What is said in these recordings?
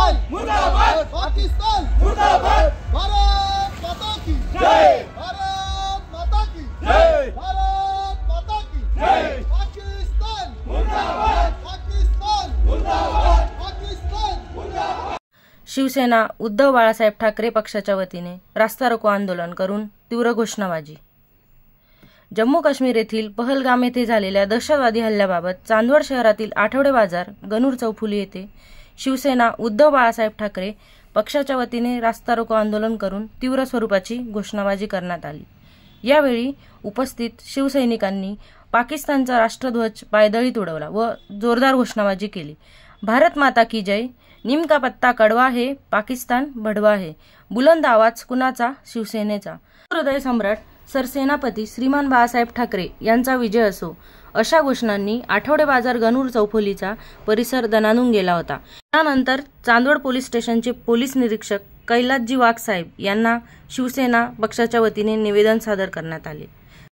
पाकिस्तान मुर्दाबाद, पाकिस्तान मुर्दाबाद, भारत माता की जय, भारत माता की जय, भारत माता की जय, पाकिस्तान मुर्दाबाद, पाकिस्तान मुर्दाबाद, पाकिस्तान मुर्दाबाद। शिवसेना उद्धव बाळासाहेब ठाकरे पक्षाच्या वतीने रास्ता रोको आंदोलन करून तीव्र घोषणाबाजी। जम्मू काश्मीर येथील पहलगाम येथे झालेल्या दहशतवादी हल्ल्याबाबत चांदवड शहरातील आठवडे बाजार गणूर चौफुली येथे शिवसेना उद्धव बाळासाहेब ठाकरे पक्षाच्या वतीने रास्ता रोको आंदोलन करून तीव्र स्वरूपाची घोषणाबाजी करण्यात आली। यावेळी उपस्थित शिवसैनिकांनी पाकिस्तानचा राष्ट्रध्वज पायदळीत उडवला व जोरदार घोषणाबाजी केली। भारत माता की जय, नीम का पत्ता कड़वा है, पाकिस्तान भड़वा है, बुलंद आवाज कुणाचा, शिवसेनेचा। हृदय सम्राट सरसेनापती श्रीमान बाळासाहेब ठाकरे यांचा विजय असो अशा घोषणांनी आठवडे बाजार गणूर चौफुलीचा परिसर दणाणून गेला होता। त्यानंतर चांदवड पोलीस स्टेशनचे पोलीस निरीक्षक कैलासजी वाघ साहेब यांना शिवसेना पक्षाच्या वतीने निवेदन सादर करण्यात आले।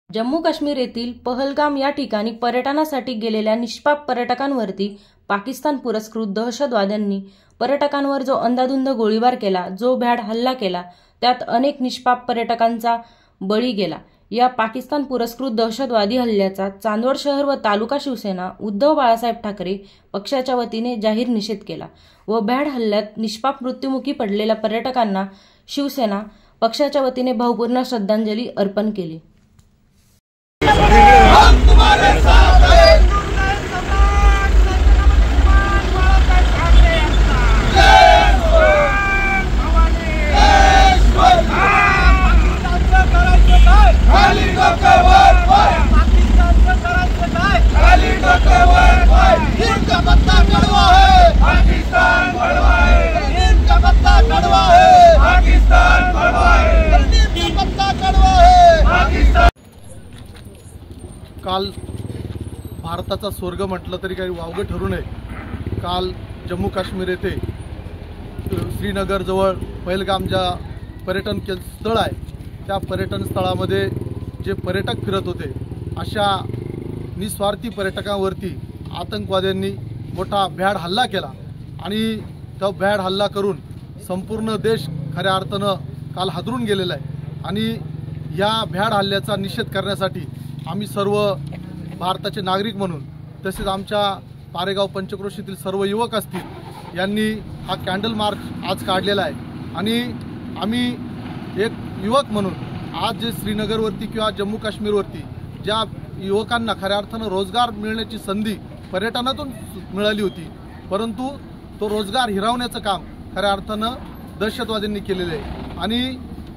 जम्मू काश्मीर येथील पहलगाम या ठिकाणी पर्यटनासाठी गेलेल्या निष्पाप पर्यटकांवरती पाकिस्तान पुरस्कृत दहशतवाद्यांनी पर्यटकांवर जो अंधाधुंद गोळीबार केला, जो भ्याड हल्ला केला, त्यात अनेक निष्पाप पर्यटकांचा बळी गेला। या पाकिस्तान पुरस्कृत दहशतवादी हल्ल्याचा चांदवड शहर व तालुका शिवसेना उद्धव बाळासाहेब ठाकरे पक्षाच्या वतीने जाहीर निषेध केला व भ्याड हल्ल्यात निष्पाप मृत्युमुखी पडलेल्या पर्यटकांना शिवसेना पक्षाच्या वतीने भावपूर्ण श्रद्धांजली अर्पण केली। काल भारताचा स्वर्ग म्हटलं तरी काही वावगं ठरू नये। काल जम्मू काश्मीर येथे श्रीनगरजवळ पहलगाम ज्या पर्यटन स्थळ आहे त्या पर्यटन स्थळामध्ये जे पर्यटक फिरत होते अशा निस्वार्थी पर्यटकांवरती आतंकवाद्यांनी मोठा भ्याड हल्ला केला आणि तो भ्याड हल्ला करून संपूर्ण देश खऱ्या अर्थानं काल हादरून गेलेला आहे। आणि या भ्याड हल्ल्याचा निषेध करण्यासाठी आम्ही सर्व भारताचे नागरिक म्हणून तसेच आमच्या पारेगाव पंचक्रोशीतील सर्व युवक असतील यांनी हा कॅन्डल मार्च आज काढलेला आहे। आणि आम्ही एक युवक म्हणून आज जे श्रीनगरवरती किंवा जम्मू काश्मीरवरती ज्या युवकांना खऱ्या अर्थानं रोजगार मिळण्याची संधी पर्यटनातून मिळाली होती, परंतु तो रोजगार हिरावण्याचं काम खऱ्या अर्थानं दहशतवाद्यांनी केलेले आहे। आणि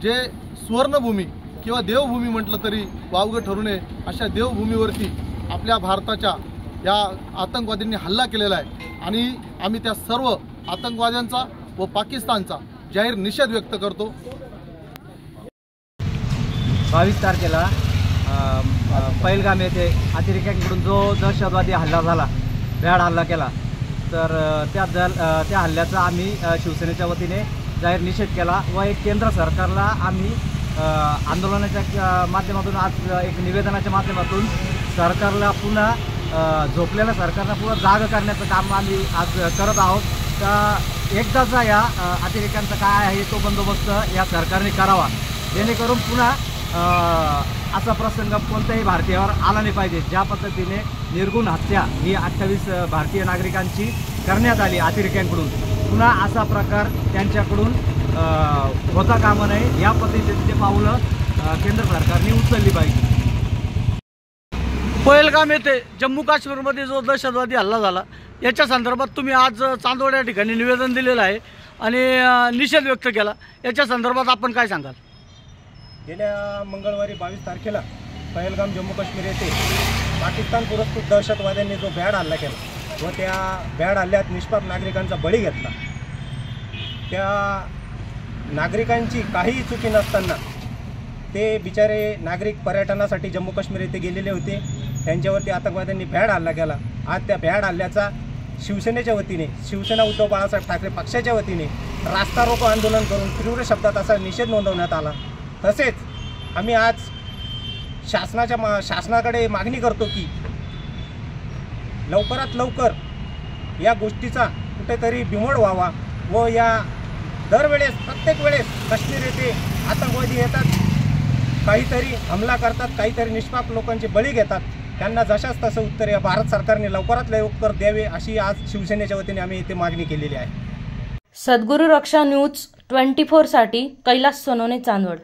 जे सुवर्णभूमी किंवा देवभूमी म्हटलं तरी वावगं ठरू नये अशा देवभूमीवरती आपल्या भारताच्या या आतंकवाद्यांनी हल्ला केलेला आहे आणि आम्ही त्या सर्व आतंकवाद्यांचा व पाकिस्तानचा जाहीर निषेध व्यक्त करतो। 22 तारखेला पहलगाम येथे अतिरेक्यांकडून जो दहशतवादी हल्ला झाला, भ्याड हल्ला केला, तर त्या हल्ल्याचा आम्ही शिवसेनेच्या वतीने जाहीर निषेध केला व एक केंद्र सरकारला आम्ही आंदोलनाच्या माध्यमातून आज एक निवेदनाच्या माध्यमातून सरकारला पुन्हा झोपलेल्या सरकारला पुन्हा जाग करण्याचं काम आम्ही आज करत आहोत। तर एकदाचा या अतिरेक्यांचा काय आहे तो बंदोबस्त या सरकारने करावा, जेणेकरून पुन्हा असा प्रसंग कोणत्याही भारतीयावर आला नाही पाहिजे। ज्या पद्धतीने निर्गुण हत्या ही 28 भारतीय नागरिकांची करण्यात आली अतिरेक्यांकडून, पुन्हा असा प्रकार त्यांच्याकडून होता कामा नये, या पद्धतीचे पावलं केंद्र सरकारने उचलली पाहिजे। पहलगाम येथे जम्मू काश्मीरमध्ये जो दहशतवादी हल्ला झाला याच्या संदर्भात तुम्ही आज चांदवड या ठिकाणी निवेदन दिलेलं आहे आणि निषेध व्यक्त केला, याच्या संदर्भात आपण काय सांगाल? गेल्या मंगळवारी 22 तारखेला पहलगाम जम्मू काश्मीर येथे पाकिस्तान पुरस्कृत दहशतवाद्यांनी जो भ्याड हल्ला केला व त्या भ्याड हल्ल्यात निष्पाप नागरिकांचा बळी घेतला, त्या नागरिकांची काहीही चुकी नसताना ते बिचारे नागरिक पर्यटनासाठी जम्मू काश्मीर येथे गेलेले होते, त्यांच्यावरती आतंकवाद्यांनी भ्याड हल्ला केला। आज त्या भ्याड हल्ल्याचा शिवसेनेच्या वतीने, शिवसेना उद्धव बाळासाहेब ठाकरे पक्षाच्या वतीने रास्ता रोको आंदोलन करून तीव्र शब्दात असा निषेध नोंदवण्यात आला। तसेच आम्ही आज शासनाकडे मागणी करतो की लवकरात लवकर या गोष्टीचा कुठेतरी बिमोड व्हावा व या दरवेळेस प्रत्येक वेळेस काश्मीर येथे आतंकवादी येतात, काहीतरी हमला करतात, काहीतरी निष्पाप लोकांचे बळी घेतात. त्यांना जशाच तसं उत्तर या भारत सरकारने लवकरात लवकर द्यावे अशी आज शिवसेनेच्या वतीने आम्ही इथे मागणी केलेली आहे. सद्गुरू रक्षा न्यूज 24 साठी कैलास सोनवणे, चांदवड.